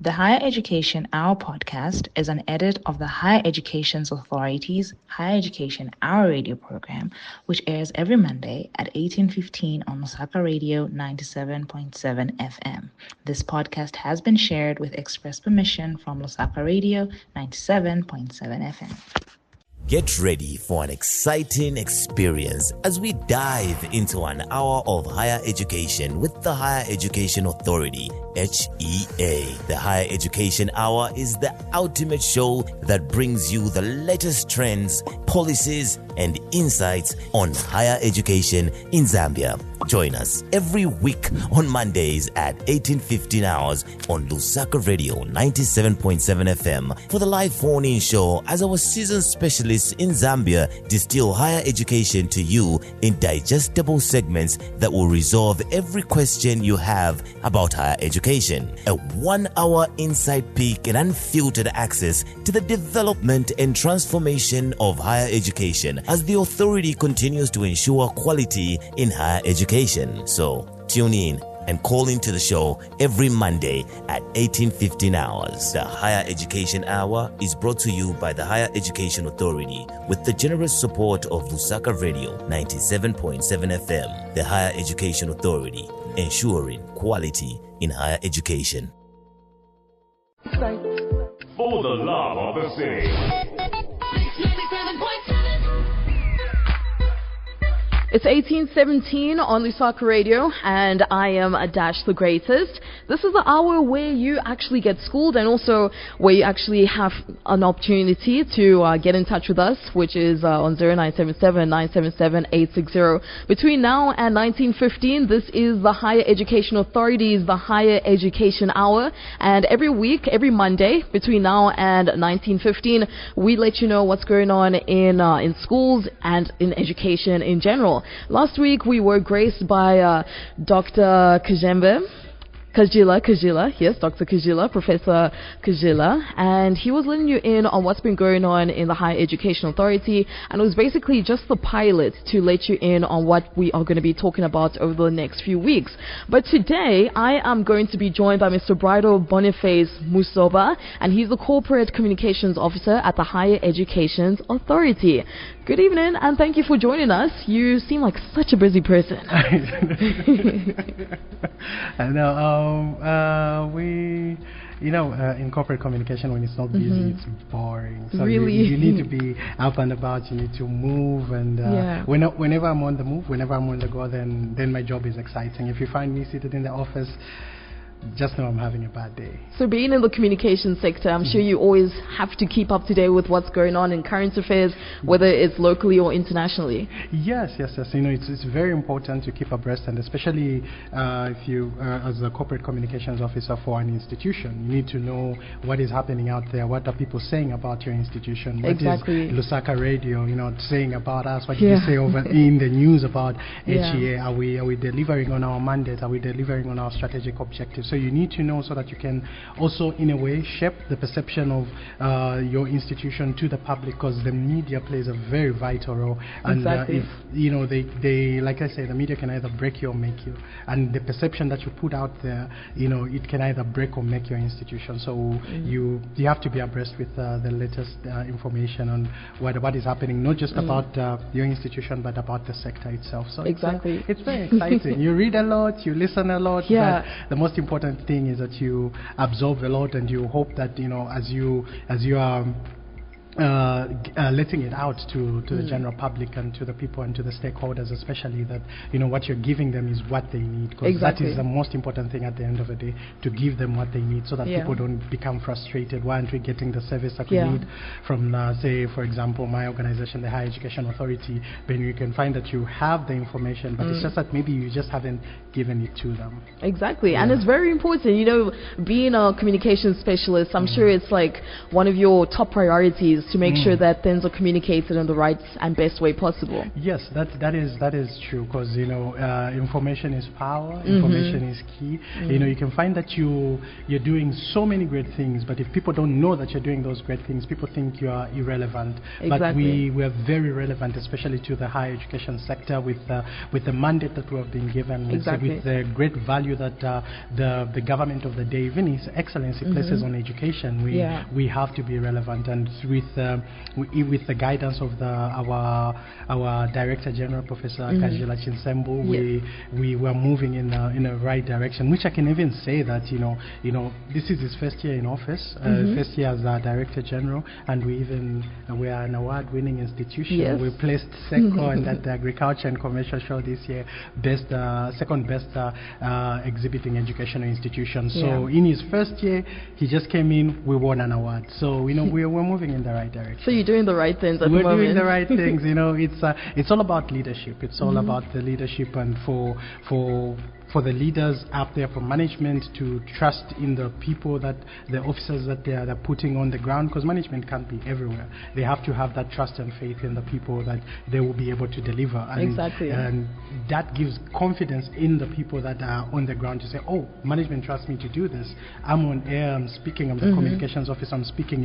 The Higher Education Hour podcast is an edit of the Higher Education Authority's Higher Education Hour radio program, which airs every Monday at 18:15 on Lusaka Radio 97.7 FM. This podcast has been shared with express permission from Lusaka Radio 97.7 FM. Get ready for an exciting experience as we dive into an hour of higher education with the Higher Education Authority, HEA. The Higher Education Hour is the ultimate show that brings you the latest trends, policies, and insights on higher education in Zambia. Join us every week on Mondays at 18:15 hours on Lusaka Radio 97.7 FM for the live phone-in show as our seasoned specialists in Zambia distill higher education to you in digestible segments that will resolve every question you have about higher education. A 1-hour inside peek and unfiltered access to the development and transformation of higher education as the authority continues to ensure quality in higher education. So tune in and call into the show every Monday at 18:15 hours. The Higher Education Hour is brought to you by the Higher Education Authority with the generous support of Lusaka Radio 97.7 FM. The Higher Education Authority, ensuring quality in higher education. For the love of the city. It's 18:17 on Lusaka Radio, and I am Dash the Greatest. This is the hour where you actually get schooled and also where you actually have an opportunity to get in touch with us, which is on 0977-977-860. Between now and 19:15, this is the Higher Education Authority's The Higher Education Hour, and every week, every Monday, between now and 19:15, we let you know what's going on in schools and in education in general. Last week, we were graced by Dr. Kajila, yes, Dr. Kajila, Professor Kajila, and he was letting you in on what's been going on in the Higher Education Authority, and it was basically just the pilot to let you in on what we are going to be talking about over the next few weeks. But today, I am going to be joined by Mr. Birbal Boniface Musoba, and he's the Corporate Communications Officer at the Higher Education Authority. Good evening, and thank you for joining us. You seem like such a busy person. I know. In corporate communication, when it's not busy, it's boring. So really? you need to be up and about. You need to move, and whenever I'm on the move, whenever I'm on the go, then my job is exciting. If you find me seated in the office, just know I'm having a bad day. So being in the communication sector, I'm sure you always have to keep up to date with what's going on in current affairs, whether it's locally or internationally. Yes. It's very important to keep abreast, and especially if you, as a corporate communications officer for an institution, you need to know what is happening out there. What are people saying about your institution? Exactly. What is Lusaka Radio, saying about us? What did you say over in the news about HEA? Are we delivering on our mandate? Are we delivering on our strategic objectives? So you need to know so that you can also, in a way, shape the perception of your institution to the public, because the media plays a very vital role. And exactly. If they like I say, the media can either break you or make you. And the perception that you put out there, it can either break or make your institution. So you have to be abreast with the latest information on what is happening, not just about your institution, but about the sector itself. So exactly, it's very exciting. You read a lot, you listen a lot. Yeah. But the most important thing is that you absorb a lot, and you hope that as you are letting it out to the general public and to the people and to the stakeholders, especially, that what you're giving them is what they need, because that is the most important thing at the end of the day, to give them what they need, so that people don't become frustrated. Why aren't we getting the service that we need from, say, for example, my organization, the Higher Education Authority? Then you can find that you have the information, but it's just that maybe you just haven't given it to them. Exactly. And it's very important, being a communications specialist, I'm sure it's like one of your top priorities to make sure that things are communicated in the right and best way possible. Yes, that is true, because information is power, information is key. You can find that you're doing so many great things, but if people don't know that you're doing those great things, people think you are irrelevant. Exactly. But we are very relevant, especially to the higher education sector, with the mandate that we have been given, with with the great value that the government of the day, even His Excellency, places on education, we have to be relevant. And with the guidance of our Director General, Professor Kajila Chinsembu, we were moving in the right direction. Which I can even say that this is his first year in office, first year as Director General, and we are an award-winning institution. Yes. We placed second at the Agriculture and Commercial Show this year, second best exhibiting educational institution. So in his first year, he just came in, we won an award. So we're moving in the right direction. So you're doing the right things at the moment. We're doing the right things. It's all about leadership. It's all about the leadership, and for the leaders up there, for management to trust in the people, that the officers that they're putting on the ground, because management can't be everywhere. They have to have that trust and faith in the people that they will be able to deliver. And, and that gives confidence in the people that are on the ground to say, oh, management trusts me to do this. I'm on air, I'm speaking, I'm the communications officer, I'm speaking.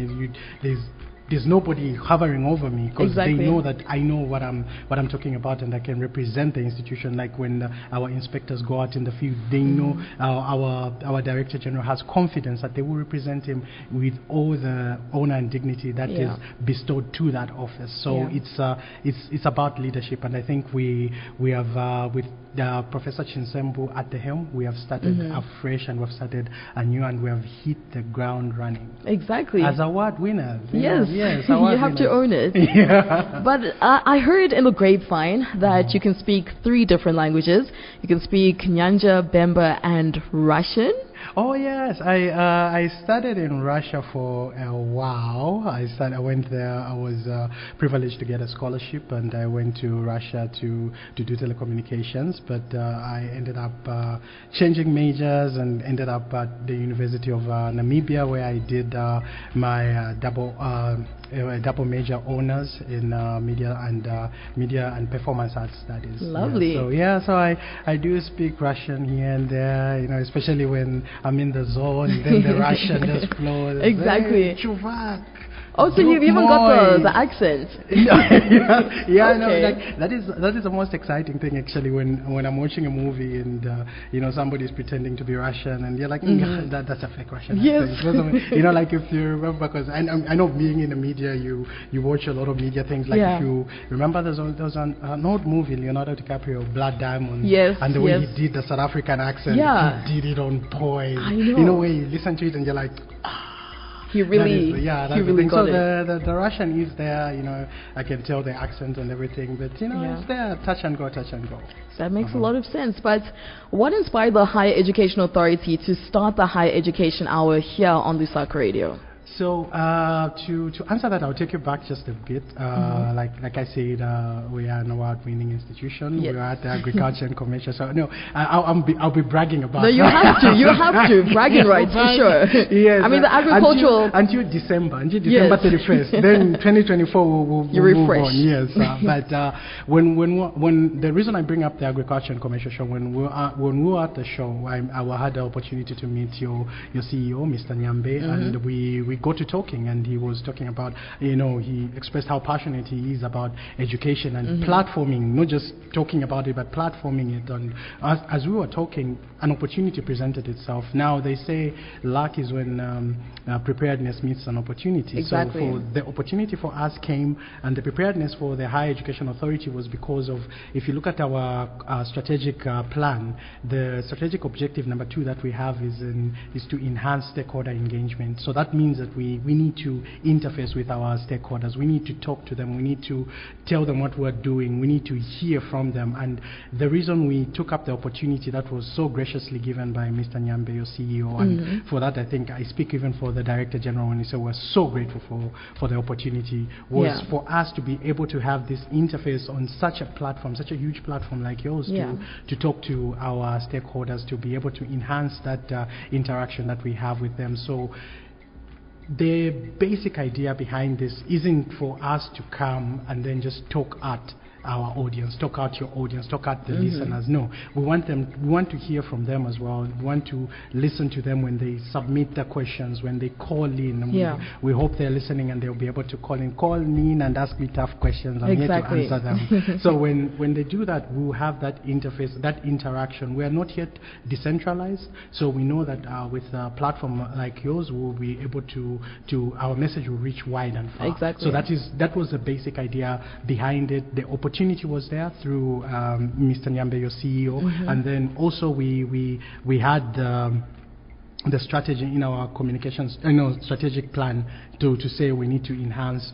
There's nobody hovering over me, because they know that I know what I'm talking about, and I can represent the institution. Like when our inspectors go out in the field, they know our Director General has confidence that they will represent him with all the honor and dignity that is bestowed to that office. So it's about leadership, and I think we have with Professor Chinsembu at the helm, we have started afresh, and we've started anew, and we have hit the ground running. Exactly. As award winners. Yes, you have to own it. But I heard in the grapevine that you can speak 3 different languages. You can speak Nyanja, Bemba, and Russian. Oh yes, I studied in Russia for a while. I went there. I was privileged to get a scholarship, and I went to Russia to do telecommunications. But I ended up changing majors and ended up at the University of Namibia, where I did my double major honors in media and performance arts studies. Lovely. So I do speak Russian here and there. Especially when I'm in the zone, then the Russian just flows. Exactly. Hey, chuvak. Oh, so you've even got the accent. That is the most exciting thing, actually, when I'm watching a movie and somebody's pretending to be Russian, and you're like, that's a fake Russian accent. Like if you remember, because I know being in the media, you watch a lot of media things. Like if you remember, there was an old movie, Leonardo DiCaprio, Blood Diamond, and the way he did the South African accent, he did it on point. I know. Where you listen to it and you're like, He really got it. The Russian is there, I can tell the accent and everything, but it's there, touch and go. So that makes a lot of sense. But what inspired the Higher Education Authority to start the Higher Education Hour here on Lusaka Radio? So to answer that, I'll take you back just a bit. Like I said, we are an award-winning institution. Yes. We are at the Agriculture and Commercial. So no, I'll be bragging about. No, you have to. You have to bragging rights for sure. Yes. I mean the agricultural until December 31st. Then 2024 we'll move on. Yes, but when the reason I bring up the Agriculture and Commercial Show, when we were at the show, I had the opportunity to meet your CEO, Mr. Nyambe, and we got to talking, and he was talking about, he expressed how passionate he is about education and platforming, not just talking about it, but platforming it. And as we were talking, an opportunity presented itself. Now they say luck is when preparedness meets an opportunity. Exactly. So the opportunity for us came, and the preparedness for the Higher Education Authority was because of, if you look at our strategic plan, the strategic objective number 2 that we have is to enhance stakeholder engagement. So that means that we need to interface with our stakeholders. We need to talk to them. We need to tell them what we're doing. We need to hear from them. And the reason we took up the opportunity that was so graciously given by Mr. Nyambe, your CEO, and for that I think I speak even for the Director General when he said we're so grateful for the opportunity, was for us to be able to have this interface on such a platform, such a huge platform like yours, to talk to our stakeholders, to be able to enhance that interaction that we have with them. So the basic idea behind this isn't for us to come and then just talk at our audience, talk out your audience, talk out the listeners. No, we want to hear from them as well. We want to listen to them when they submit their questions, when they call in. We hope they're listening and they'll be able to call in and ask me tough questions. I'm here to answer them. So when they do that, we'll have that interface, that interaction. We are not yet decentralized, so we know that with a platform like yours, we'll be able to our message will reach wide and far. So that was the basic idea behind it. The opportunity was there through Mr. Nyambe, your CEO, and then also we had the strategy in our communications, strategic plan to say we need to enhance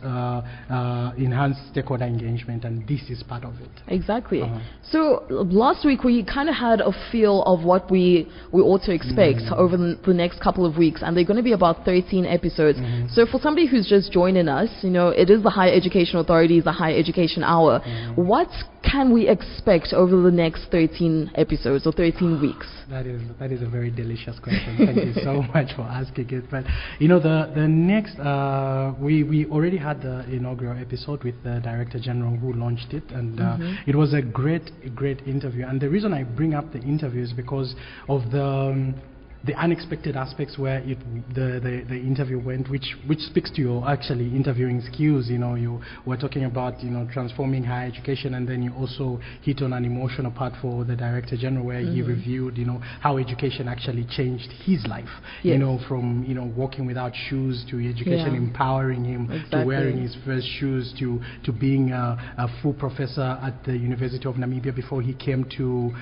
stakeholder engagement, and this is part of it. Exactly. So last week we kind of had a feel of what we ought to expect over the next couple of weeks, and they're going to be about 13 episodes. So for somebody who's just joining us, it is the Higher Education Authority, the Higher Education Hour. What can we expect over the next 13 episodes or 13 weeks? That is a very delicious question. Thank you so much for asking it. But the next we already had the inaugural episode with the Director General who launched it, and it was a great interview. And the reason I bring up the interview is because of the unexpected aspects where the interview went, which speaks to your actually interviewing skills. You were talking about transforming higher education, and then you also hit on an emotional part for the Director General where he reviewed how education actually changed his life. From walking without shoes to education empowering him to wearing his first shoes to being a full professor at the University of Namibia before he came to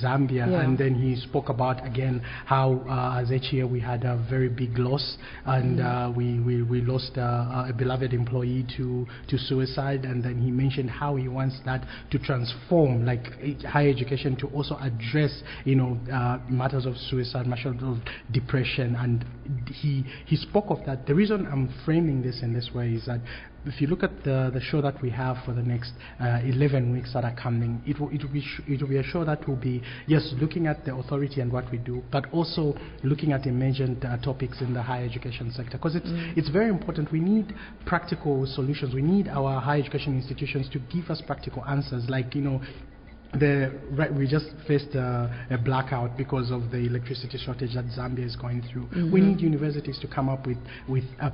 Zambia, and then he spoke about again how as HEA we had a very big loss, and we lost a beloved employee to suicide, and then he mentioned how he wants that to transform higher education to also address matters of suicide, matters of depression, and he spoke of that. The reason I'm framing this in this way is that if you look at the show that we have for the next 11 weeks that are coming, it will be a show that will be, yes, looking at the authority and what we do, but also looking at emergent topics in the higher education sector, because it's very important. We need practical solutions. We need our higher education institutions to give us practical answers, we just faced a blackout because of the electricity shortage that Zambia is going through. We need universities to come up with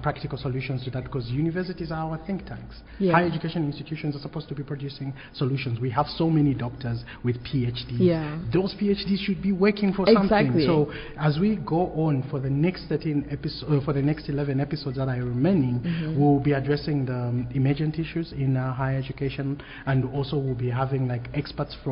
practical solutions to that, because universities are our think tanks. Higher education institutions are supposed to be producing solutions. We have so many doctors with PhDs. Those PhDs should be working for something. So as we go on for the next 13 episodes, for the next 11 episodes that are remaining, we'll be addressing the emergent issues in higher education, and also we'll be having experts from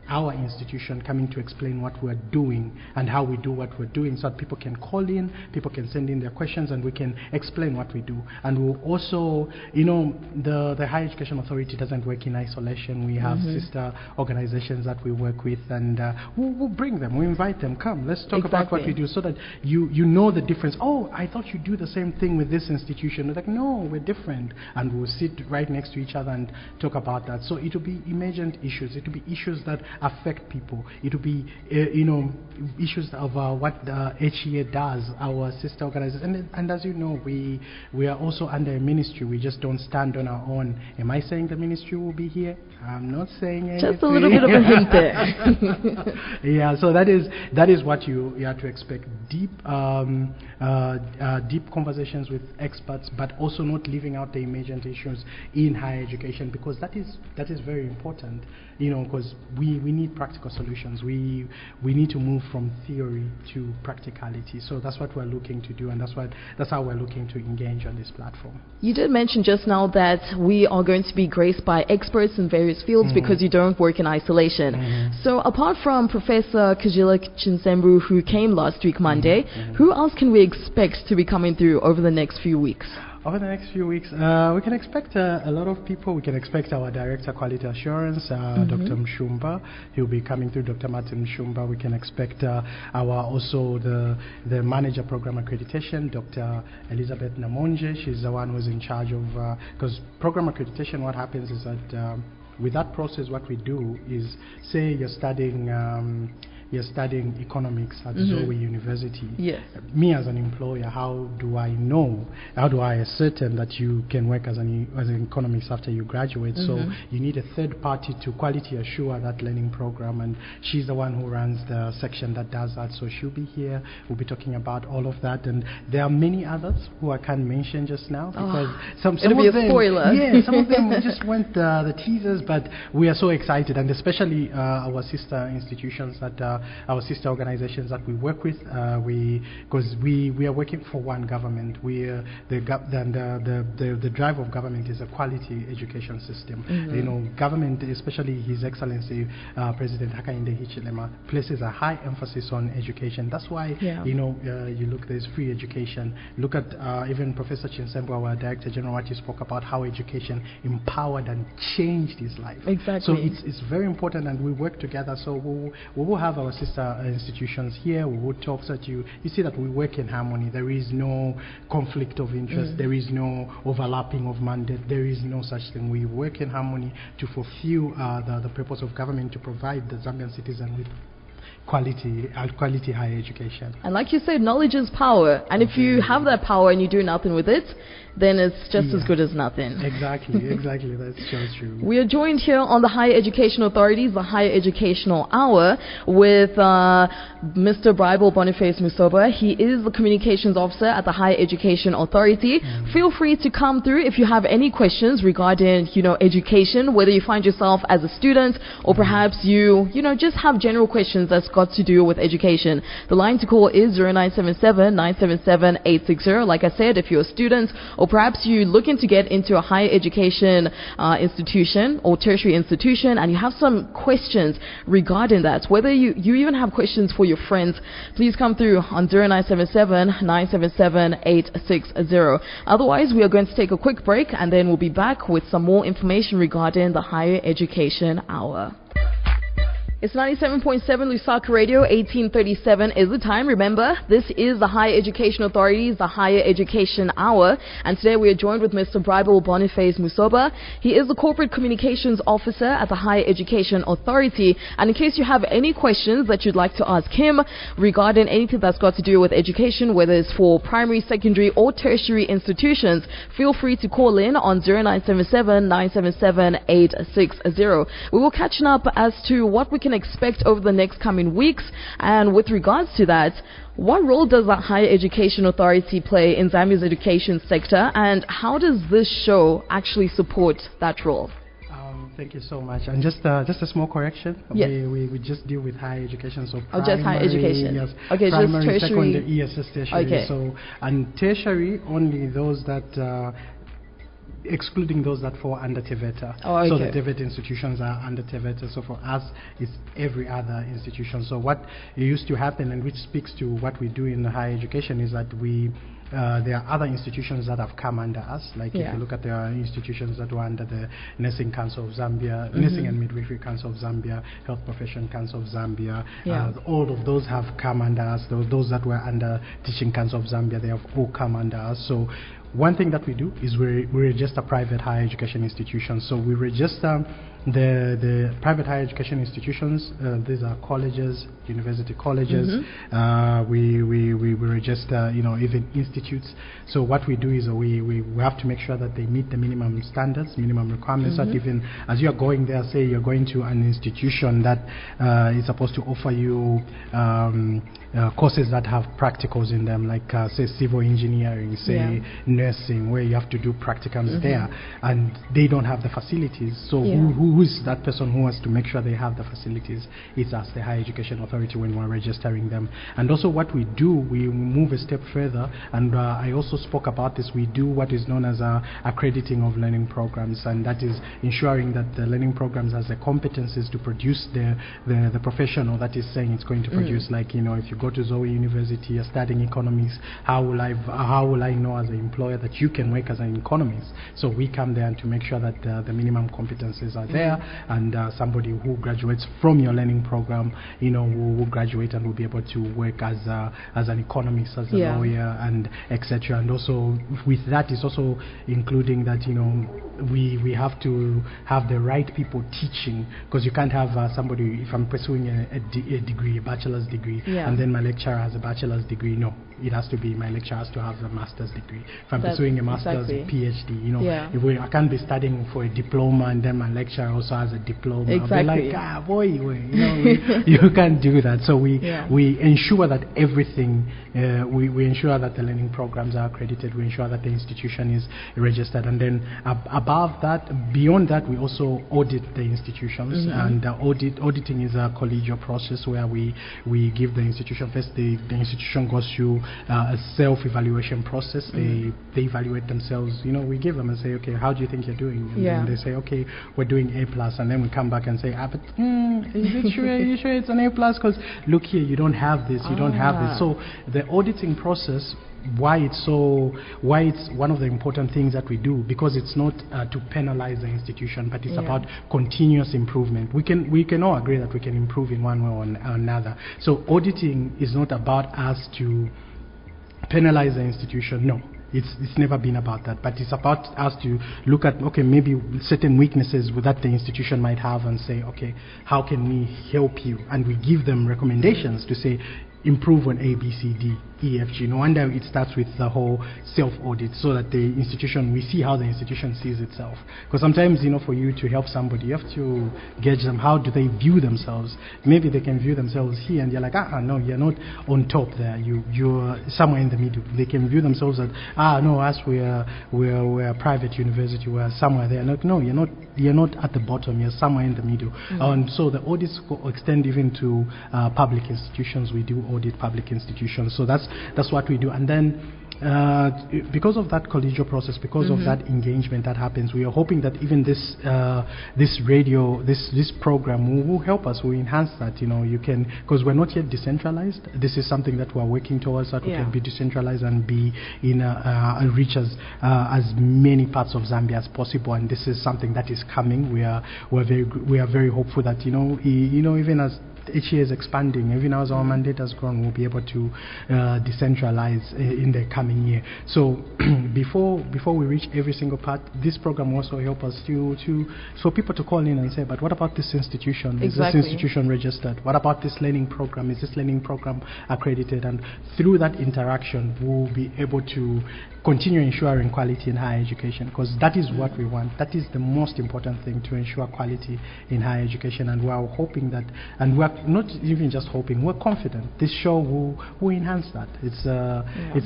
our institution coming to explain what we're doing and how we do what we're doing, so that people can call in, people can send in their questions, and we can explain what we do. And we'll also, the Higher Education Authority doesn't work in isolation. We have sister organizations that we work with, and we'll bring them, we invite them, come, let's talk about what we do, so that you know the difference. Oh, I thought you do the same thing with this institution. They're like, no, we're different. And we'll sit right next to each other and talk about that. So it will be emergent issues. It will be issues that affect people. It will be, issues of what the HEA does, our sister organization. And as you know, we are also under a ministry. We just don't stand on our own. Am I saying the ministry will be here? I'm not saying anything. Just a little bit of a hint there. Yeah, so that is what you have to expect. Deep conversations with experts, but also not leaving out the emergent issues in higher education, because that is very important. Because we need practical solutions. We need to move from theory to practicality. So that's what we're looking to do, and that's how we're looking to engage on this platform. You did mention just now that we are going to be graced by experts in various fields because you don't work in isolation. So apart from Professor Kajila Chinsembu, who came last week Monday, who else can we expect to be coming through over the next few weeks? Over the next few weeks, we can expect a lot of people. We can expect our Director Quality Assurance, Dr. Mshumba. He'll be coming through, Dr. Martin Mshumba. We can expect also the Manager Program Accreditation, Dr. Elizabeth Namonje. She's the one who's in charge of, because program accreditation, what happens is that with that process, what we do is, say you're studying you're studying economics at Zoe University, yes, me as an employer, how do I ascertain that you can work as an economist after you graduate? So you need a third party to quality assure that learning program, and she's the one who runs the section that does that. So she'll be here. We'll be talking about all of that, and there are many others who I can't mention just now because some it'll of be them, a spoiler. Yeah, some of them just went the teasers, but we are so excited, and especially our sister institutions, our sister organizations that we work with, because we are working for one government. The drive of government is a quality education system. You know, government, especially His Excellency President Hakainde Hichilema, places a high emphasis on education. That's why you know, you look, there's free education. Look at even Professor Chinsembo, our Director General, what he spoke about, how education empowered and changed his life. Exactly. So it's very important, and we work together. So we will have our sister institutions here. We will talk so that you see that we work in harmony. There is no conflict of interest. There is no overlapping of mandate. There is no such thing. We work in harmony to fulfill the purpose of government, to provide the Zambian citizen with quality higher education. And like you said, knowledge is power, and if you have that power and you do nothing with it, then it's just as good as nothing. Exactly, that's so true. We are joined here on the Higher Education Authorities, the Higher Educational Hour, with Mr. Birbal Boniface Musoba. He is the Communications Officer at the Higher Education Authority. Feel free to come through if you have any questions regarding, education, whether you find yourself as a student or perhaps you just have general questions that's got to do with education. The line to call is 0977-977-860. Like I said, if you're a student or perhaps you're looking to get into a higher education institution or tertiary institution and you have some questions regarding that, whether you even have questions for your friends, please come through on 0977-977-860. Otherwise, we are going to take a quick break and then we'll be back with some more information regarding the Higher Education Hour. It's 97.7 Lusaka Radio, 1837 is the time. Remember, this is the Higher Education Authorities, the Higher Education Hour. And today we are joined with Mr. Birbal Boniface Musoba. He is the Corporate Communications Officer at the Higher Education Authority. And in case you have any questions that you'd like to ask him regarding anything that's got to do with education, whether it's for primary, secondary or tertiary institutions, feel free to call in on 0977-977-860. We will catch up as to what we can expect over the next coming weeks, and with regards to that, what role does the Higher Education Authority play in Zambia's education sector, and how does this show actually support that role? Thank you so much. And just a small correction. Yes. We just deal with higher education. So just higher education. Yes. Okay, primary, just tertiary. Secondary, yes, tertiary. Okay. So and tertiary only those that. Excluding those that fall under TVETA. Okay. So the TVETA institutions are under TVETA. So for us, it's every other institution. So what used to happen, and which speaks to what we do in higher education, is that there are other institutions that have come under us. Like if you look at the institutions that were under the Nursing Council of Zambia, Nursing and Midwifery Council of Zambia, Health Profession Council of Zambia, all of those have come under us. Those that were under Teaching Council of Zambia, they have all come under us. So one thing that we do is we register private higher education institutions. So we register the private higher education institutions. These are colleges, university colleges. We register, even institutes. So what we do is we have to make sure that they meet the minimum standards, minimum requirements. That even as you are going there, say you're going to an institution that is supposed to offer you courses that have practicals in them, like say civil engineering, say nursing, where you have to do practicums there, and they don't have the facilities. So who is that person who has to make sure they have the facilities? It's us, the Higher Education Authority, when we're registering them. And also what we do, we move a step further, and I also spoke about this. We do what is known as accrediting of learning programs, and that is ensuring that the learning programs has the competencies to produce the professional that is saying it's going to produce. Like, if you go to Zoe University, you're studying economics, how will I know as an employer that you can work as an economist? So we come there and to make sure that the minimum competencies are there. there, and somebody who graduates from your learning program, will graduate and will be able to work as an economist, as a lawyer, and etc. And also with that is also including that we have to have the right people teaching, because you can't have somebody, if I'm pursuing a degree, a bachelor's degree, and then my lecturer has a bachelor's degree. No, it has to be my lecturer has to have a master's degree. If I'm pursuing a master's, PhD, I can't be studying for a diploma and then my lecturer also has a diploma. Exactly. I'll be like, you can't do that. So we ensure that everything, we ensure that the learning programs are accredited, we ensure that the institution is registered, and then above that, beyond that, we also audit the institutions, and auditing is a collegial process where we give the institution, first the institution goes through a self-evaluation process. They evaluate themselves. We give them and say, okay, how do you think you're doing? And then they say, okay, we're doing A+, and then we come back and say, but is it true? Are you sure it's an A+? Because look here, you don't have this, you don't have this. So the auditing process, why it's one of the important things that we do, because it's not to penalize the institution, but it's about continuous improvement. We can all agree that we can improve in one way or another. So auditing is not about us to penalize the institution. No, it's never been about that, but it's about us to look at, okay, maybe certain weaknesses that the institution might have, and say, okay, how can we help you? And we give them recommendations to say, improve on A, B, C, D, E, F, G. No wonder it starts with the whole self-audit, so that the institution, we see how the institution sees itself. Because sometimes, for you to help somebody, you have to gauge them. How do they view themselves? Maybe they can view themselves here, and you're like, no, you're not on top there. You're somewhere in the middle. They can view themselves as, no, us we're a private university, we're somewhere there. No, you're not at the bottom. You're somewhere in the middle. And so the audits extend even to public institutions. We do audit public institutions. So that's what we do. And then because of that collegial process, because of that engagement that happens, we are hoping that even this radio, this program will help us, will enhance that. You can, because we're not yet decentralized. This is something that we're working towards, that we can be decentralized and be and reach as many parts of Zambia as possible. And this is something that is coming. We are very hopeful that even as HEA is expanding, even as our mandate has grown, we'll be able to decentralize in the coming year. So before we reach every single part, this program also help us for people to call in and say, but what about this institution? Is this institution registered? What about this learning program? Is this learning program accredited? And through that interaction, we'll be able to continue ensuring quality in higher education, because that is what we want. That is the most important thing, to ensure quality in higher education. And we're hoping that, and we're not even just hoping, we're confident this show will enhance that. It's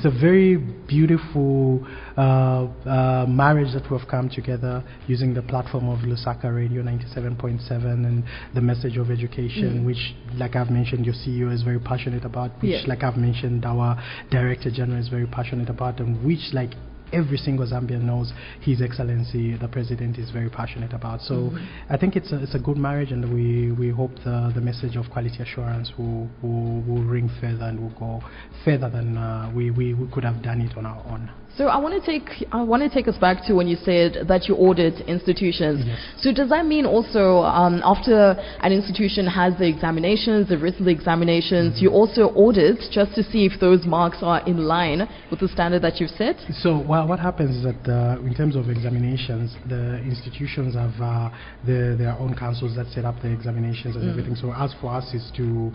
a very beautiful marriage that we've come together using the platform of Lusaka Radio 97.7 and the message of education, which, like I've mentioned, your CEO is very passionate about, which, like I've mentioned, our Director General is very passionate about, and which, like every single Zambian knows, His Excellency the President is very passionate about. So I think it's a good marriage, and we hope the message of quality assurance will ring further and will go further than we could have done it on our own. So I want to take us back to when you said that you audit institutions. Yes. So does that mean also after an institution has the examinations, they've written the examinations, you also audit just to see if those marks are in line with the standard that you've set? So what happens is that in terms of examinations, the institutions have their own councils that set up the examinations and everything. So as for us is to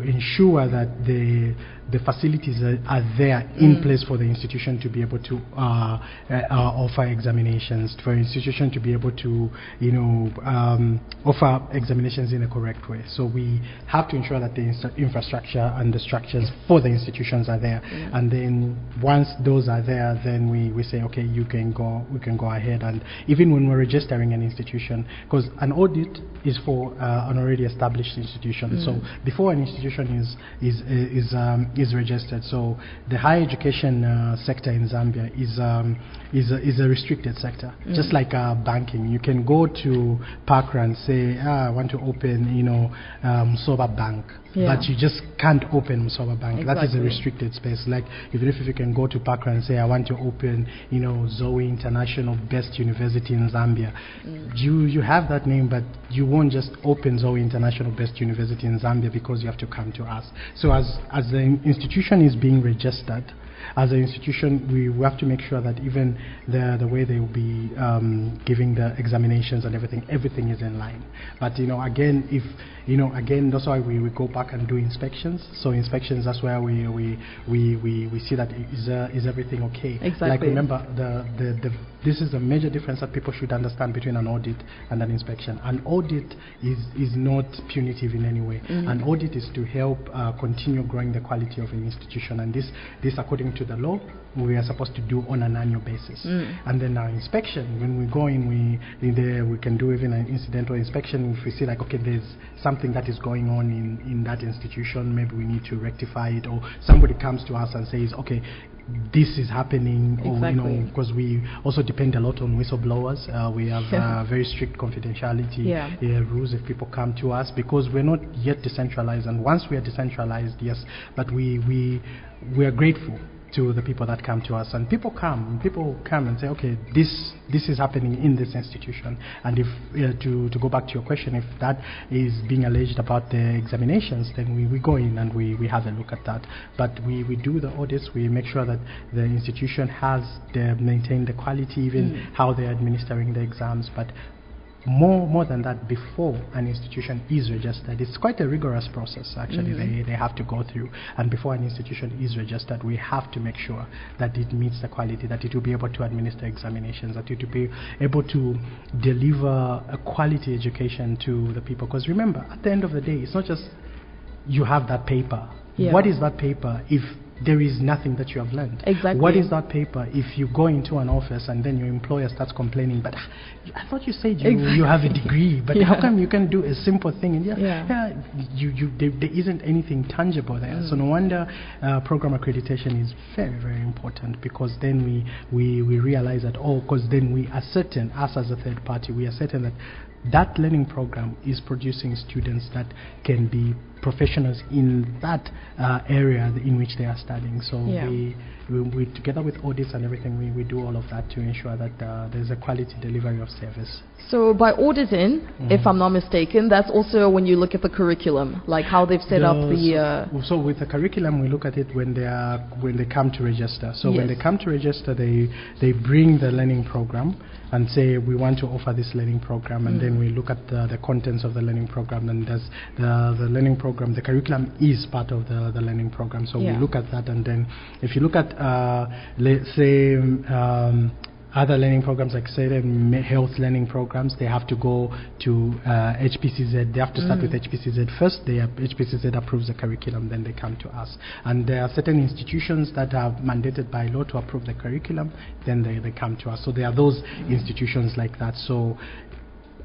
ensure that the facilities are there in place for the institution to be able to offer examinations, for institution to be able to offer examinations in a correct way. So we have to ensure that the infrastructure and the structures for the institutions are there, and then once those are there, then we say, okay, we can go ahead. And even when we're registering an institution, because an audit is for an already established institution, so before an institution is registered, so the higher education sector in Zambia is a restricted sector, just like banking. You can go to Parkra and say, I want to open Musoba Bank, but you just can't open Musoba Bank. That is a restricted space. Like even if you can go to Parkra and say, I want to open open, Zoe International Best University in Zambia. You have that name, but you won't just open Zoe International Best University in Zambia because you have to come to us. So as the institution is being registered, as an institution, we have to make sure that even the way they will be giving the examinations and everything is in line. But again, that's why we go back and do inspections. So inspections, that's where we see that is everything okay. Exactly. Like, remember, this is a major difference that people should understand between an audit and an inspection. An audit is not punitive in any way. An audit is to help continue growing the quality of an institution, and this according to the law, we are supposed to do on an annual basis. And then our inspection, when we go in, we can do even an incidental inspection if we see like, okay, there's something that is going on in that institution, maybe we need to rectify it, or somebody comes to us and says, okay, this is happening, exactly. Or because we also depend a lot on whistleblowers. We have very strict confidentiality rules if people come to us, because we're not yet decentralized. And once we are decentralized, yes, but we are grateful to the people that come to us, and people come and say, okay, this is happening in this institution. And if to go back to your question, if that is being alleged about the examinations, then we go in and we have a look at that. But we do the audits, we make sure that the institution has maintained the quality, even how they're administering the exams. But more than that, before an institution is registered, it's quite a rigorous process actually. They have to go through, and before an institution is registered, we have to make sure that it meets the quality, that it will be able to administer examinations, that it will be able to deliver a quality education to the people. Because remember, at the end of the day, it's not just you have that paper. What is that paper if there is nothing that you have learned? Exactly. What is that paper if you go into an office and then your employer starts complaining, but I thought you said you have a degree, but how come you can do a simple thing? And there isn't anything tangible there. So no wonder program accreditation is very, very important, because then we realize that, because then we are certain, us as a third party, we are certain that learning program is producing students that can be professionals in that area in which they are studying. So we together with audits and everything, we do all of that to ensure that there's a quality delivery of service. So by auditing, if I'm not mistaken, that's also when you look at the curriculum, like how they've set up the... So with the curriculum, we look at it when they come to register. So when they come to register, they bring the learning program and say, we want to offer this learning program, and then we look at the contents of the learning program, and there's the learning program, the curriculum is part of the learning program. So we look at that, and then if you look at, let's say, other learning programs, like say health learning programs, they have to go to HPCZ. They have to start with HPCZ first. HPCZ approves the curriculum, then they come to us. And there are certain institutions that are mandated by law to approve the curriculum, then they come to us. So there are those institutions like that. So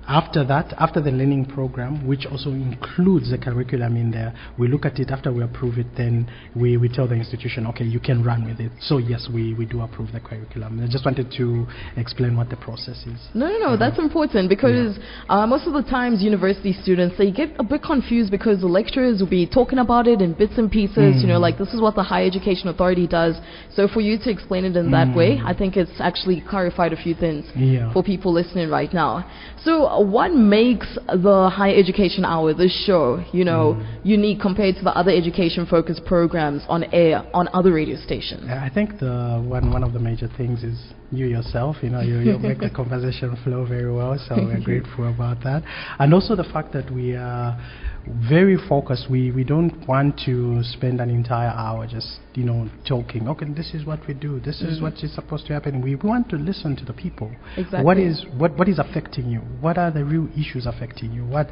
after that, after the learning program, which also includes the curriculum in there, we look at it. After we approve it, then we tell the institution, okay, you can run with it. So yes, we do approve the curriculum. I just wanted to explain what the process is. No, that's important, because most of the times university students, they get a bit confused because the lecturers will be talking about it in bits and pieces, like this is what the Higher Education Authority does. So for you to explain it in that way, I think it's actually clarified a few things for people listening right now. So what makes the Higher Education Hour, this show, unique compared to the other education-focused programs on air on other radio stations? I think one of the major things is you yourself. You make the conversation flow very well, so we're grateful about that. And also the fact that we are very focused. We don't want to spend an entire hour just talking, okay, this is what we do, this is what is supposed to happen. We want to listen to the people. Exactly. What is affecting you? What are the real issues affecting you? What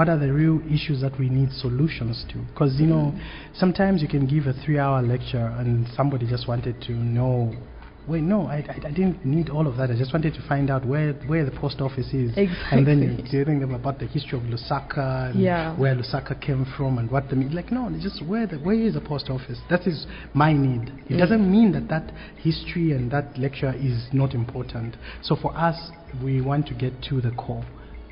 are the real issues that we need solutions to? Because sometimes you can give a 3-hour lecture and somebody just wanted to know, wait, no, I didn't need all of that. I just wanted to find out where the post office is. Exactly. And then you're telling them about the history of Lusaka and where Lusaka came from and what no, just where is the post office? That is my need. It doesn't mean that history and that lecture is not important. So for us, we want to get to the core.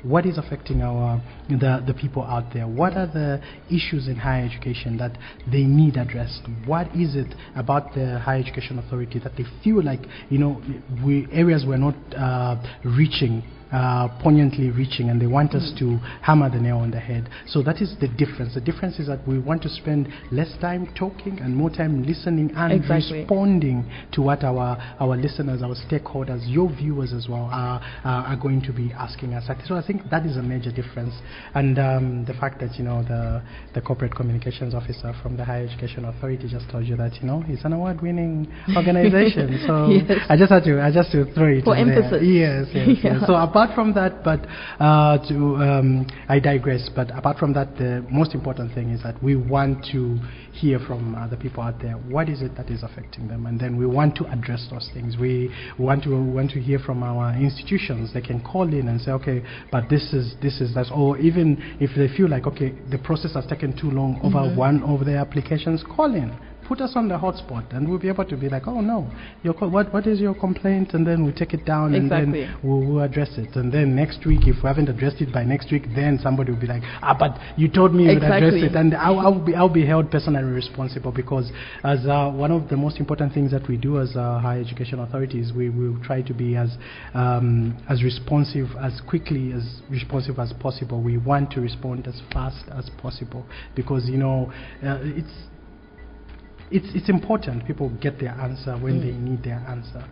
what is affecting the people out there? What are the issues in higher education that they need addressed? What is it about the Higher Education Authority that they feel like, areas we're not reaching, poignantly reaching, and they want us to hammer the nail on the head. So that is the difference. The difference is that we want to spend less time talking and more time listening and responding to what our listeners, our stakeholders, your viewers as well are going to be asking us. So I think that is a major difference. And the fact that the corporate communications officer from the Higher Education Authority just told you that it's an award-winning organization. So yes. I just had to throw it for emphasis. There. Yes. So apart from that, but I digress. But apart from that, the most important thing is that we want to hear from the people out there. What is it that is affecting them? And then we want to address those things. We want to hear from our institutions. They can call in and say, okay, but this is that. Or even if they feel like, okay, the process has taken too long over one of their applications, call in. Put us on the hotspot, and we'll be able to be like, oh no, what is your complaint? And then we'll take it down, and then we'll address it. And then next week, if we haven't addressed it by next week, then somebody will be like, but you told me you would address it, and I'll be held personally responsible, because as one of the most important things that we do as higher education authorities, we will try to be as responsive, as quickly as responsive as possible. We want to respond as fast as possible, because it's important people get their answer when they need their answer.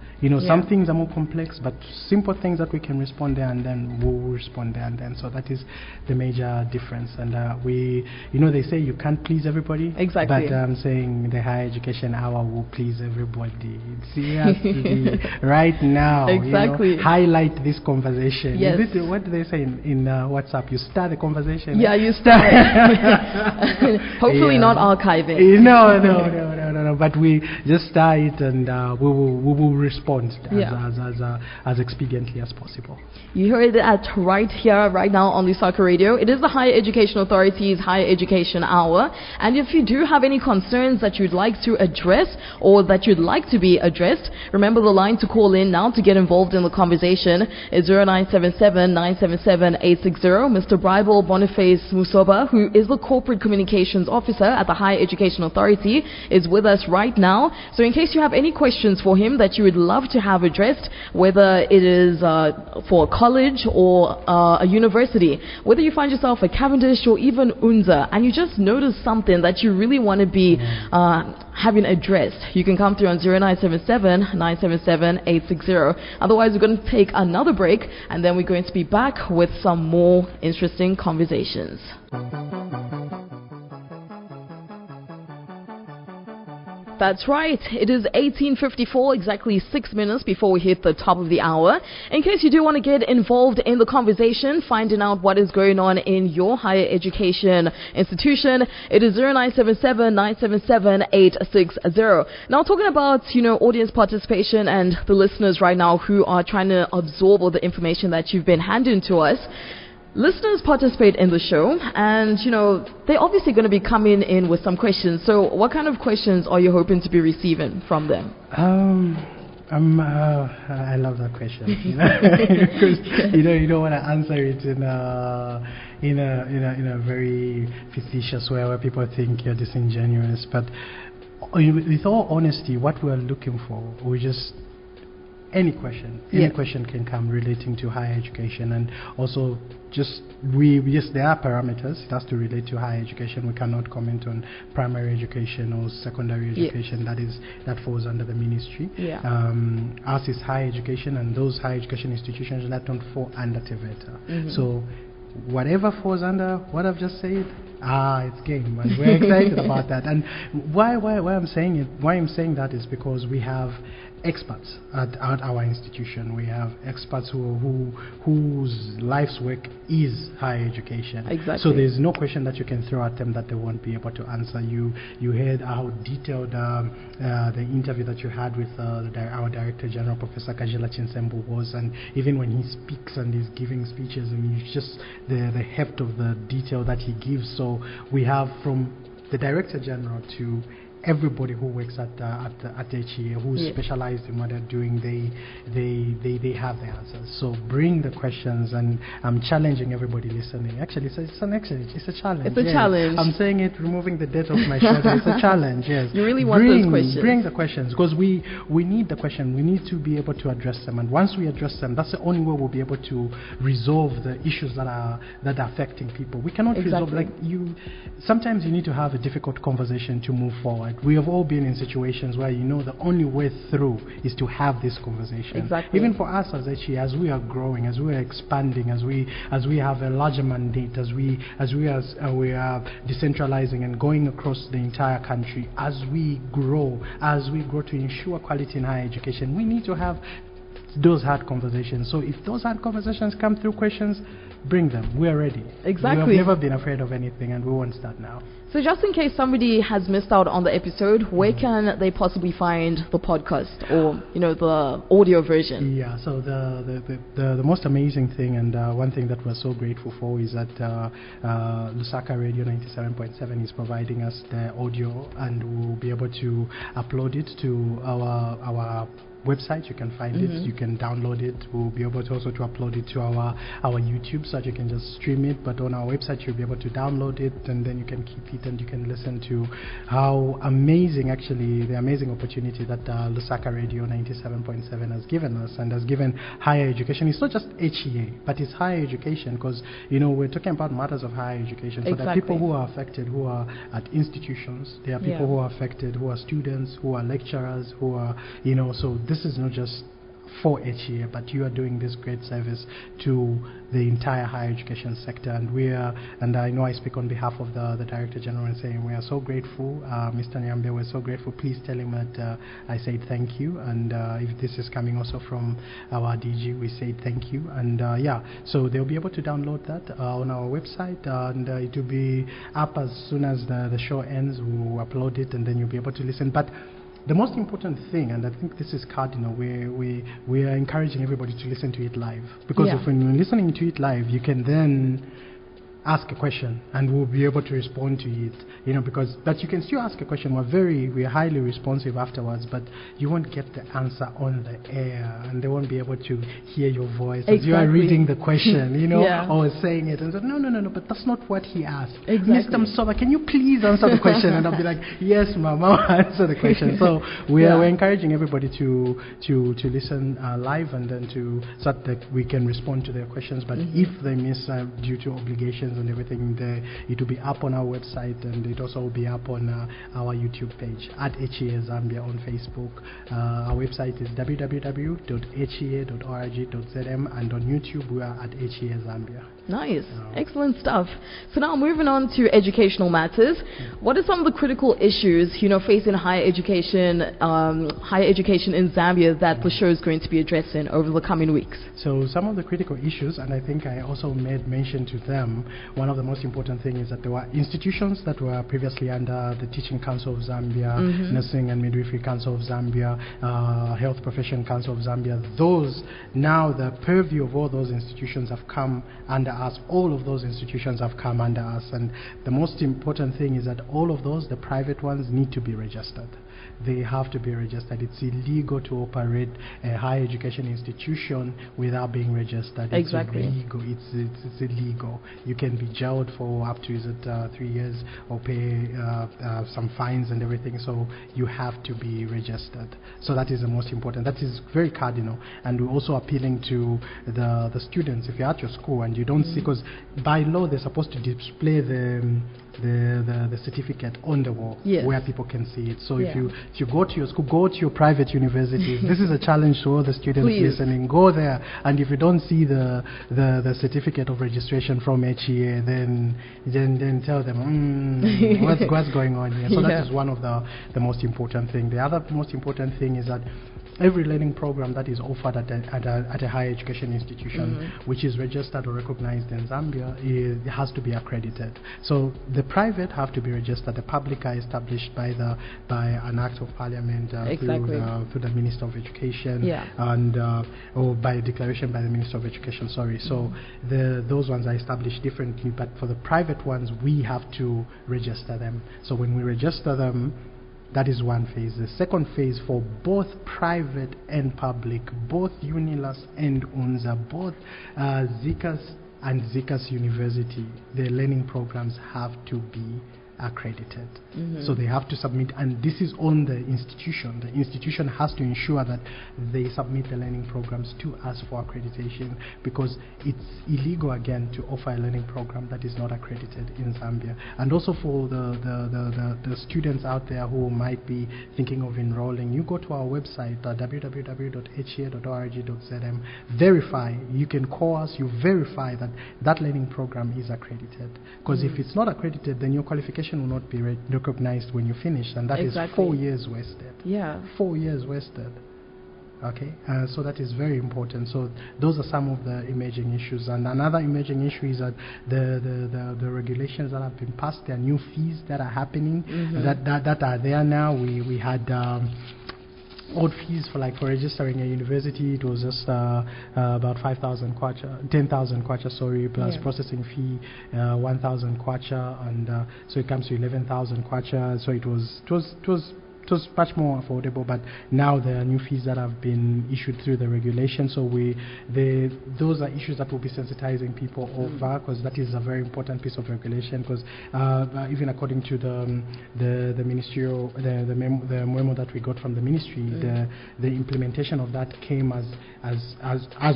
Some things are more complex, but simple things that we can respond there and then we'll respond there and then. So that is the major difference. And they say you can't please everybody. Exactly. But I'm saying the Higher Education Hour will please everybody. It has to be right now. Exactly. Highlight this conversation. Yes. What do they say in WhatsApp? You start the conversation. Yeah, you start. Hopefully not archiving. No. But we just start it, and we will respond as expediently as possible. You heard it right here, right now on Lusaka Radio. It is the Higher Education Authority's Higher Education Hour. And if you do have any concerns that you'd like to address or that you'd like to be addressed, remember the line to call in now to get involved in the conversation is 0977 977 860. Mr. Birbal Boniface Musoba, who is the Corporate Communications Officer at the Higher Education Authority, is with us right now. So in case you have any questions for him that you would love to have addressed, whether it is for a college or a university, whether you find yourself at Cavendish or even UNZA, and you just notice something that you really want to be having addressed, you can come through on 0977 977 860. Otherwise, we're going to take another break, and then we're going to be back with some more interesting conversations. That's right. It is 18:54, exactly 6 minutes before we hit the top of the hour. In case you do want to get involved in the conversation, finding out what is going on in your higher education institution, it is 0977 977 860. Now, talking about, audience participation and the listeners right now who are trying to absorb all the information that you've been handing to us. Listeners participate in the show, and they're obviously going to be coming in with some questions. So what kind of questions are you hoping to be receiving from them? I love that question, because you don't want to answer it in a very facetious way where people think you're disingenuous. But with all honesty, what we're looking for, any question can come relating to higher education, and also there are parameters. It has to relate to higher education. We cannot comment on primary education or secondary education. That falls under the ministry. Ours is higher education, and those higher education institutions that don't fall under TVETA. So whatever falls under what I've just said, it's game, and we're excited about that. And why I'm saying that is because we have experts at our institution. We have experts whose life's work is higher education. Exactly. So there's no question that you can throw at them that they won't be able to answer. You heard how detailed the interview that you had with our Director General, Professor Kajila Chinsembo, was, and even when he speaks and he's giving speeches, and it's just the heft of the detail that he gives. So we have from the Director General to everybody who works at HEA, who's specialized in what they're doing, they have the answers. So bring the questions, and I'm challenging everybody listening. Actually, it's a challenge. It's a challenge. I'm saying it, removing the debt off my shoulder. It's a challenge. Yes. You really want those questions. Bring the questions, because we need the question. We need to be able to address them, and once we address them, that's the only way we'll be able to resolve the issues that are affecting people. We cannot resolve sometimes you need to have a difficult conversation to move forward. We have all been in situations where the only way through is to have this conversation. Exactly. Even for us as HEA, as we are growing, as we are expanding, as we have a larger mandate, as we are decentralizing and going across the entire country, as we grow to ensure quality in higher education, we need to have those hard conversations. So if those hard conversations come through questions, bring them. We are ready. Exactly. We have never been afraid of anything, and we won't start now. So just in case somebody has missed out on the episode, where can they possibly find the podcast or the audio version? Yeah, so the most amazing thing, and one thing that we're so grateful for, is that Lusaka Radio 97.7 is providing us the audio, and we'll be able to upload it to our website. You can find it, you can download it. We'll be able to also to upload it to our YouTube, so that you can just stream it, but on our website you'll be able to download it, and then you can keep it and you can listen to how amazing, actually, the amazing opportunity that Lusaka Radio 97.7 has given us and has given higher education. It's not just HEA, but it's higher education, because we're talking about matters of higher education. So there are people who are affected who are at institutions, there are people who are affected who are students, who are lecturers, who are so this is not just for HEA, but you are doing this great service to the entire higher education sector, and I know I speak on behalf of the Director General in saying we are so grateful. Mr. Nyambe, we're so grateful. Please tell him that I said thank you, and if this is coming also from our DG, we say thank you, and so they'll be able to download that on our website, and it will be up as soon as the show ends. We'll upload it, and then you'll be able to listen. But the most important thing, and I think this is cardinal, we are encouraging everybody to listen to it live, because if when you're listening to it live, you can then ask a question, and we'll be able to respond to it. But you can still ask a question. We're highly responsive afterwards, but you won't get the answer on the air, and they won't be able to hear your voice as you are reading the question, or saying it, and say, no, but that's not what he asked. Mr. Musoba, can you please answer the question? And I'll be like, yes, ma'am, I'll answer the question. So we're encouraging everybody to listen live, and then so that we can respond to their questions. But if they miss due to obligations and everything, it will be up on our website, and it also will be up on our YouTube page at HEA Zambia on Facebook. Our website is www.hea.org.zm, and on YouTube we are at HEA Zambia. Nice. Excellent stuff. So now moving on to educational matters. What are some of the critical issues, facing higher education in Zambia that the show is going to be addressing over the coming weeks? So some of the critical issues, and I think I also made mention to them, one of the most important things is that there were institutions that were previously under the Teaching Council of Zambia, Nursing and Midwifery Council of Zambia, Health Profession Council of Zambia. Those, now the purview of all those institutions have come under us. All of those institutions have come under us, and the most important thing is that all of those, the private ones, need to be registered. They have to be registered. It's illegal to operate a higher education institution without being registered. Exactly. It's illegal. It's illegal. You can be jailed for up to 3 years, or pay some fines and everything. So you have to be registered. So that is the most important. That is very cardinal. And we're also appealing to the students. If you're at your school and you don't see, because by law they're supposed to display the certificate on the wall where people can see it. So if you go to your school, go to your private universities. This is a challenge to all the students listening. Go there, and if you don't see the certificate of registration from HEA, then tell them what's going on here. So that is one of the most important thing. The other most important thing is that every learning program that is offered at a higher education institution, which is registered or recognized in Zambia, it has to be accredited. So the private have to be registered. The public are established by an act of parliament through the Minister of Education, and or by declaration by the Minister of Education. Sorry. So those ones are established differently. But for the private ones, we have to register them. So when we register them, That is one phase. The second phase for both private and public, both UNILAS and UNZA, both ZICAS and ZICAS University, their learning programs have to be accredited. So they have to submit, and this is on the institution. The institution has to ensure that they submit the learning programs to us for accreditation, because it's illegal again to offer a learning program that is not accredited in Zambia. And also for the students out there who might be thinking of enrolling, you go to our website www.hea.org.zm, verify. You can call us, you verify that that learning program is accredited, because if it's not accredited, then your qualification will not be recognized when you finish, and that is 4 years wasted. 4 years wasted. Okay, so that is very important. So those are some of the emerging issues, and another emerging issue is that the regulations that have been passed, there are new fees that are happening that are there now. We had old fees for registering a university. It was just about 5,000 kwacha, 10,000 kwacha, sorry, plus processing fee 1,000 kwacha, and so it comes to 11,000 kwacha. So it was much more affordable, but now there are new fees that have been issued through the regulation. So those are issues that will be sensitizing people over, because that is a very important piece of regulation. Because even according to the ministerial the memo that we got from the ministry, the implementation of that came as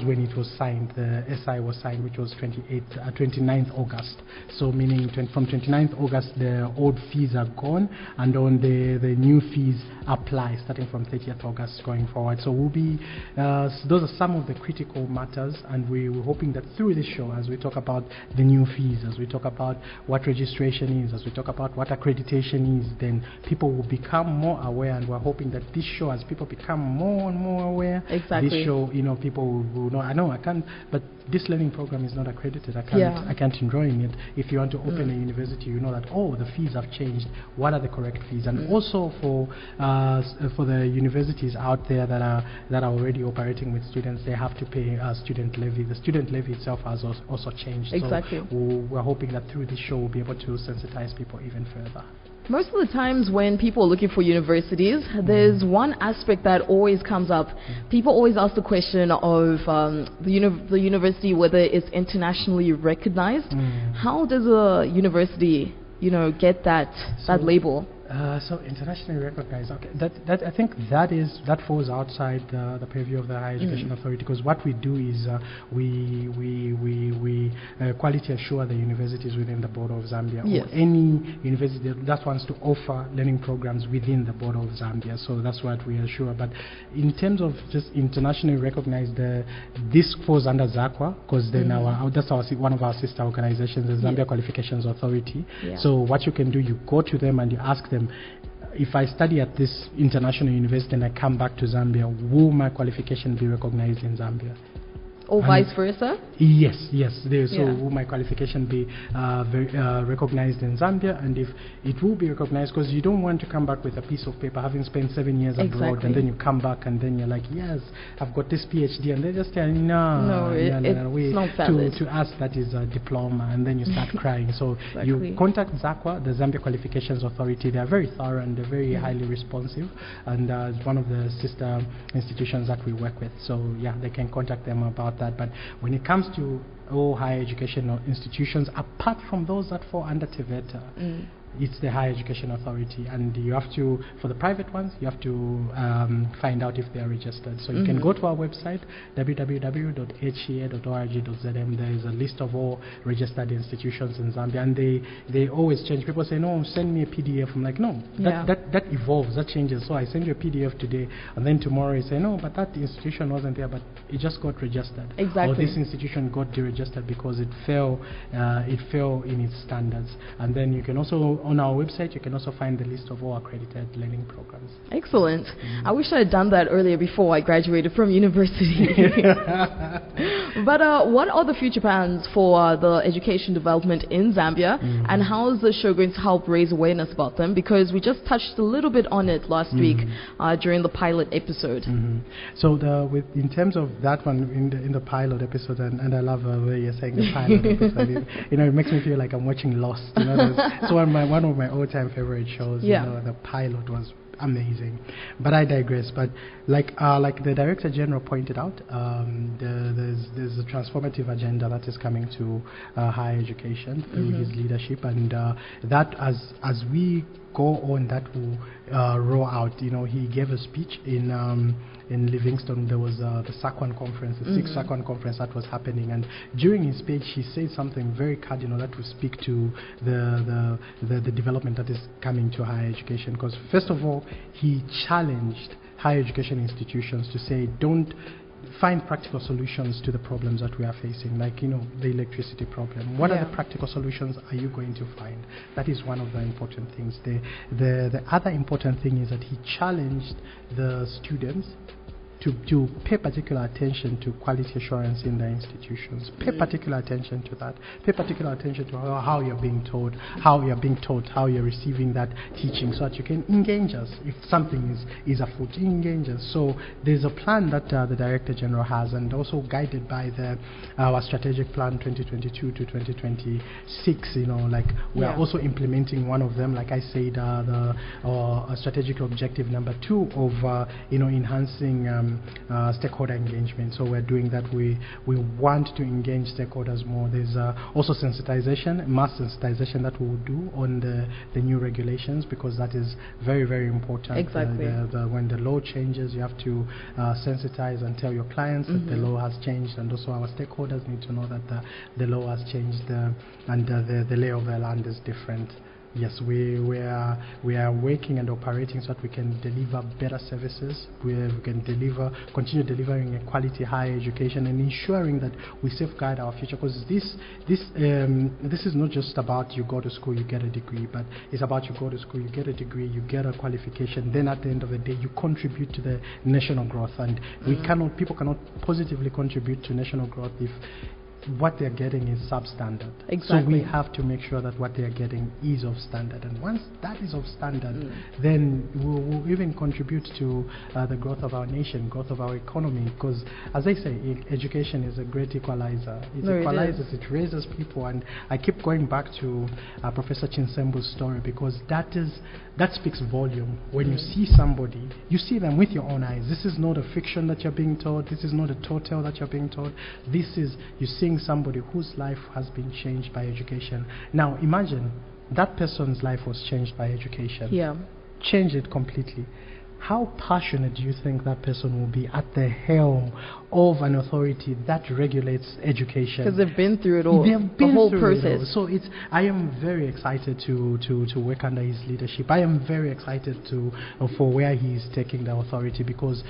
when it was signed. The SI was signed, which was 29th August. So meaning from 29th August, the old fees are gone, and on the new fees apply starting from 30th August going forward. So we'll be those are some of the critical matters, and we're hoping that through this show, as we talk about the new fees, as we talk about what registration is, as we talk about what accreditation is, then people will become more aware, and we're hoping that this show, as people become more and more aware, this show, people will know, I can't, but this learning program is not accredited. I can't enroll in it. If you want to open a university, you know that, the fees have changed. What are the correct fees? And also for the universities out there that are already operating with students, they have to pay a student levy. The student levy itself has also changed. So we're hoping that through this show we'll be able to sensitize people even further. Most of the times when people are looking for universities, there's one aspect that always comes up. People always ask the question of the university, whether it's internationally recognized. How does a university, get that label? So internationally recognized. Okay, that I think that falls outside the purview of the Higher Education Authority, because what we do is we quality assure the universities within the border of Zambia, or any university that wants to offer learning programs within the border of Zambia. So that's what we assure. But in terms of just internationally recognized, this falls under ZAQA, because then that's one of our sister organizations, the Zambia Qualifications Authority. So what you can do, you go to them and you ask them, if I study at this international university and I come back to Zambia, will my qualification be recognized in Zambia? Or vice versa? Yes. So will my qualification be recognized in Zambia? And if it will be recognized, because you don't want to come back with a piece of paper having spent 7 years abroad, and then you come back and then you're like, yes, I've got this PhD, and they just tell you, no, it's not valid. To us, that is a diploma, and then you start crying. So you contact ZAQA, the Zambia Qualifications Authority. They are very thorough and they're very highly responsive, and it's one of the sister institutions that we work with. So they can contact them about that. But when it comes to all higher educational institutions, apart from those that fall under TVETA, it's the Higher Education Authority, and you have to, for the private ones, you have to find out if they are registered. So you can go to our website, www.hea.org.zm. There is a list of all registered institutions in Zambia, and they always change. People say, no, send me a PDF. I'm like, no, that evolves, that changes. So I send you a PDF today, and then tomorrow you say, no, but that institution wasn't there, but it just got registered. Or this institution got deregistered because it fell in its standards. And then you can also, on our website, you can also find the list of all accredited learning programs. Excellent. I wish I had done that earlier before I graduated from university. But what are the future plans for the education development in Zambia, and how is the show going to help raise awareness about them? Because we just touched a little bit on it last week during the pilot episode. So in terms of that one in the pilot episode, and I love where you're saying the pilot episode. It makes me feel like I'm watching Lost. So one of my all-time favorite shows. The pilot was amazing, but I digress. But like the Director General pointed out, there's a transformative agenda that is coming to higher education through his leadership, and that as we go on, that will roll out. He gave a speech in Livingston. There was the SACWAN conference, the sixth SACWAN conference that was happening, and during his speech he said something very cardinal that will speak to the development that is coming to higher education. Because first of all, he challenged higher education institutions to say, don't find practical solutions to the problems that we are facing, like the electricity problem. What are the practical solutions are you going to find? That is one of the important things. The other important thing is that he challenged the students to pay particular attention to quality assurance in their institutions. Pay particular attention to that. Pay particular attention to how you're being taught, how you're receiving that teaching, so that you can engage us. If something is afoot, engage us. So there's a plan that the Director General has, and also guided by our strategic plan 2022 to 2026. We are also implementing one of them. Like I said, the strategic objective number 2 of enhancing stakeholder engagement. So we're doing that. We want to engage stakeholders more. There's also sensitization, mass sensitization that we will do on the new regulations, because that is very, very important. Exactly. When the law changes, you have to sensitize and tell your clients that the law has changed, and also our stakeholders need to know that the law has changed and the lay of the land is different. Yes, we are working and operating so that we can deliver better services. We can continue delivering a quality higher education, and ensuring that we safeguard our future. Because this is not just about you go to school, you get a degree, but it's about you go to school, you get a degree, you get a qualification. Then at the end of the day, you contribute to the national growth, and people cannot positively contribute to national growth if what they're getting is substandard. Exactly. So we have to make sure that what they're getting is of standard, and once that is of standard, then we'll even contribute to the growth of our nation, growth of our economy. Because as I say, education is a great equalizer. It equalizes, it raises people, and I keep going back to Professor Chinsembu's story, because that speaks volume. When you see somebody, you see them with your own eyes. This is not a fiction that you're being told. This is not a tall tale that you're being told. This is you seeing somebody whose life has been changed by education. Now imagine that person's life was changed by education. Yeah. Changed it completely. How passionate do you think that person will be at the helm of an authority that regulates education? Because they've been through it all. They've been the whole process. So I am very excited to work under his leadership. I am very excited for where he is taking the authority, because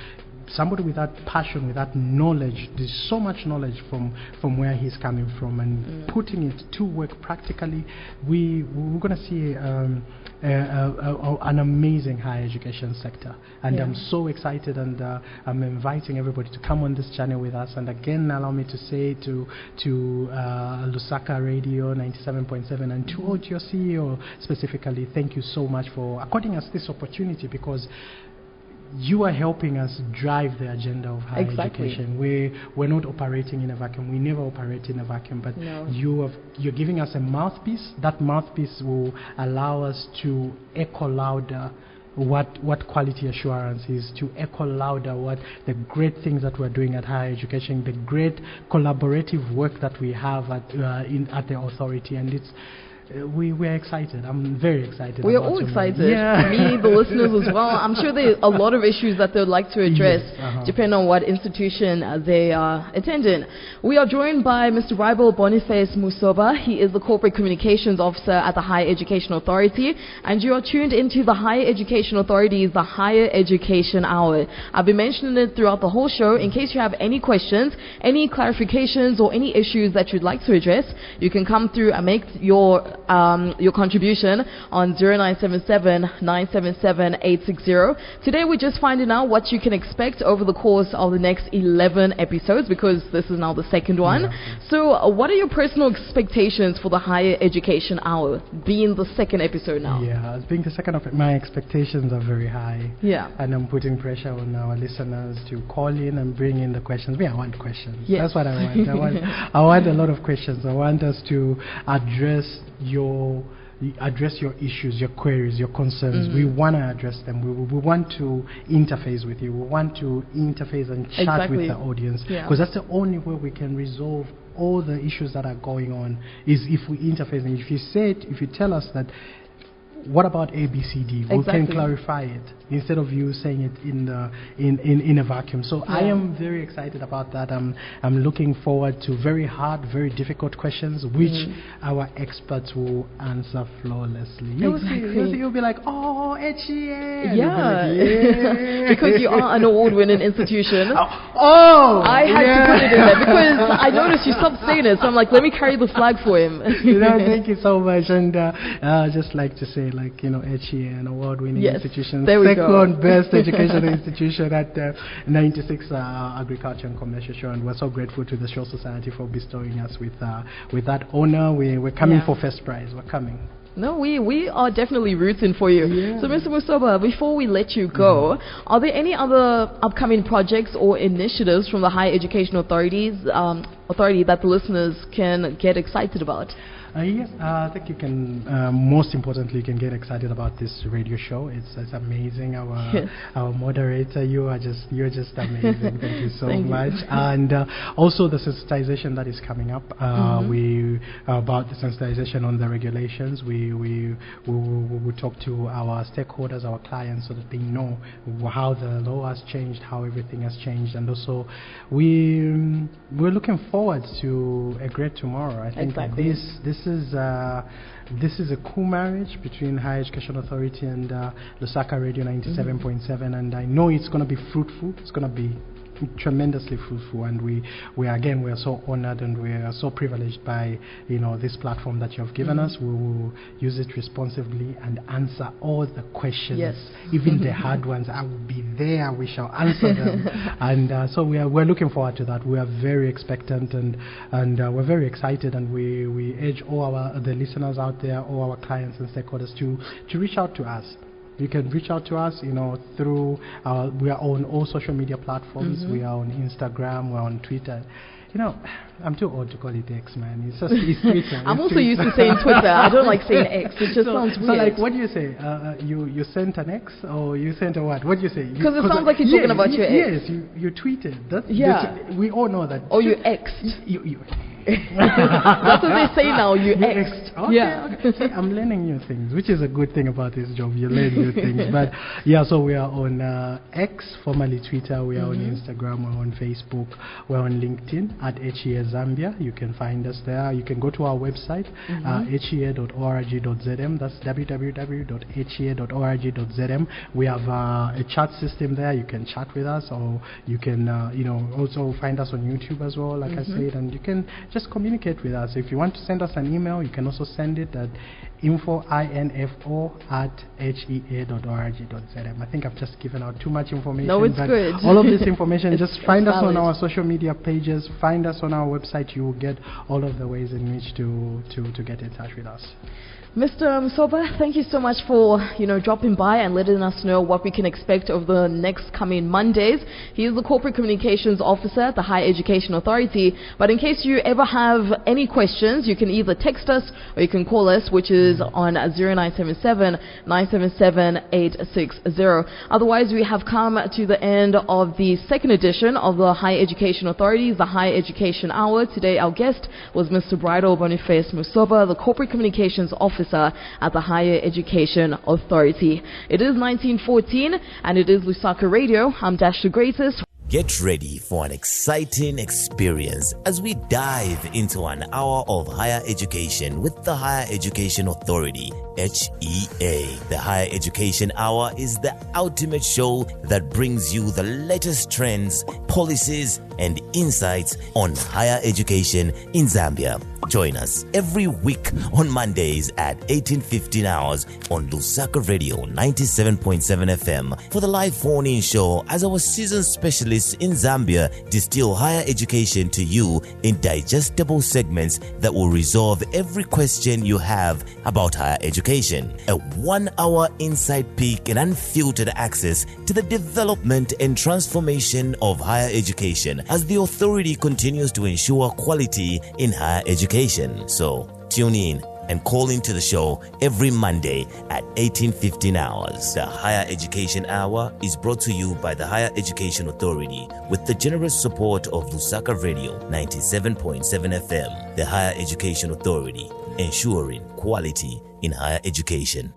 somebody with that passion, with that knowledge, there's so much knowledge from where he's coming from, and putting it to work practically, we're going to see an amazing higher education sector. And I'm so excited, and I'm inviting everybody to come on this channel with us. And again, allow me to say to Lusaka Radio 97.7 and to your CEO specifically, thank you so much for according us this opportunity, because you are helping us drive the agenda of higher education. We're not operating in a vacuum. We never operate in a vacuum, but you're giving us a mouthpiece. That mouthpiece will allow us to echo louder what quality assurance is, to echo louder what the great things that we're doing at higher education, the great collaborative work that we have at the authority. And it's we're excited. I'm very excited. We're all excited. Yeah. Me, the listeners as well. I'm sure there are a lot of issues that they would like to address, depending on what institution they are attending. We are joined by Mr. Birbal Boniface Musoba. He is the Corporate Communications Officer at the Higher Education Authority, and you are tuned into the Higher Education Authority's The Higher Education Hour. I've been mentioning it throughout the whole show. In case you have any questions, any clarifications, or any issues that you'd like to address, you can come through and make your your contribution on 0977-977-860. Today we're just finding out what you can expect over the course of the next 11 episodes, because this is now the second one. Yeah. So what are your personal expectations for the Higher Education Hour, being the second episode now? Yeah, being the second of it, my expectations are very high. Yeah. And I'm putting pressure on our listeners to call in and bring in the questions. I want questions. Yes. That's what I want. I want a lot of questions. I want us to address your issues, your queries, your concerns. We want to address them. We want to interface with you. We want to interface and chat with the audience, because that's the only way we can resolve all the issues that are going on, is if we interface. And if you tell us that, what about A, B, C, D? We can clarify it instead of you saying it in a vacuum. So I am very excited about that. I'm looking forward to very hard, very difficult questions, which our experts will answer flawlessly. You'll be like, oh, HEA. Yeah. Because you are an award-winning institution. I had to put it in there because I noticed you stopped saying it. So I'm like, let me carry the flag for him. Thank you so much. And just like to say, HEA, an award-winning institution, second best educational institution at 96 Agriculture and Commercial Show, and we're so grateful to the Show Society for bestowing us with that honor. We're coming for first prize. We're coming. No, we are definitely rooting for you. Yeah. So, Mr. Musoba, before we let you go, are there any other upcoming projects or initiatives from the Higher Education Authority that the listeners can get excited about? Yes, I think you can. Most importantly, you can get excited about this radio show. It's amazing. Our moderator, you're just amazing. Thank you so much. And also the sensitization that is coming up. We about the sensitization on the regulations. We will talk to our stakeholders, our clients, so that they know how the law has changed, how everything has changed, and also we're looking forward to a great tomorrow. I think this is a cool marriage between Higher Education Authority and Lusaka Radio 97.7, and I know it's going to be fruitful. It's going to be tremendously fruitful, and we are so honored and we are so privileged by this platform that you have given us. We will use it responsibly and answer all the questions, even the hard ones. I will be there. We shall answer them, and so we're looking forward to that. We are very expectant and we're very excited, and we urge all the listeners out there, all our clients and stakeholders to reach out to us. You can reach out to us, through we are on all social media platforms. We are on Instagram, we're on Twitter. I'm too old to call it X, man. It's Twitter. I'm also used to saying Twitter. I don't like saying X. It just sounds weird. So, like, what do you say? You sent an X, or you sent a what? What do you say? Because it sounds like you're talking about your ex. Yes, you tweeted. We all know that. Or you X'd. You That's what they say now. You X'd. Okay. See, I'm learning new things, which is a good thing about this job. You learn new things. But so we are on X, formerly Twitter. We are on Instagram. We're on Facebook. We're on LinkedIn at HEA Zambia. You can find us there. You can go to our website, hea.org.zm. That's www.hea.org.zm. We have a chat system there. You can chat with us, or you can also find us on YouTube as well, like I said, and you can just communicate with us. If you want to send us an email, you can also send it at info@hea.org.zm. I think I've just given out too much information. No, it's good. All of this information, just find us on our social media pages, find us on our website. You will get all of the ways in which to get in touch with us. Mr. Musoba, thank you so much for dropping by and letting us know what we can expect over the next coming Mondays. He is the Corporate Communications Officer at the Higher Education Authority. But in case you ever have any questions, you can either text us or you can call us, which is on 0977-977-860. Otherwise, we have come to the end of the second edition of the Higher Education Authority's The Higher Education Hour. Today, our guest was Mr. Birbal Boniface Musoba, the Corporate Communications Officer at the Higher Education Authority. It is 1914 and it is Lusaka Radio. I'm Dash the Greatest. Get ready for an exciting experience as we dive into an hour of higher education with the Higher Education Authority, HEA. The Higher Education Hour is the ultimate show that brings you the latest trends, policies, and insights on higher education in Zambia. Join us every week on Mondays at 18:15 hours on Lusaka Radio 97.7 FM for the live phone-in show as our seasoned specialists in Zambia distill higher education to you in digestible segments that will resolve every question you have about higher education. A 1-hour inside peek and unfiltered access to the development and transformation of higher education as the authority continues to ensure quality in higher education. So tune in and call into the show every Monday at 18:15 hours. The Higher Education Hour is brought to you by the Higher Education Authority with the generous support of Lusaka Radio 97.7 FM. The Higher Education Authority, ensuring quality in higher education.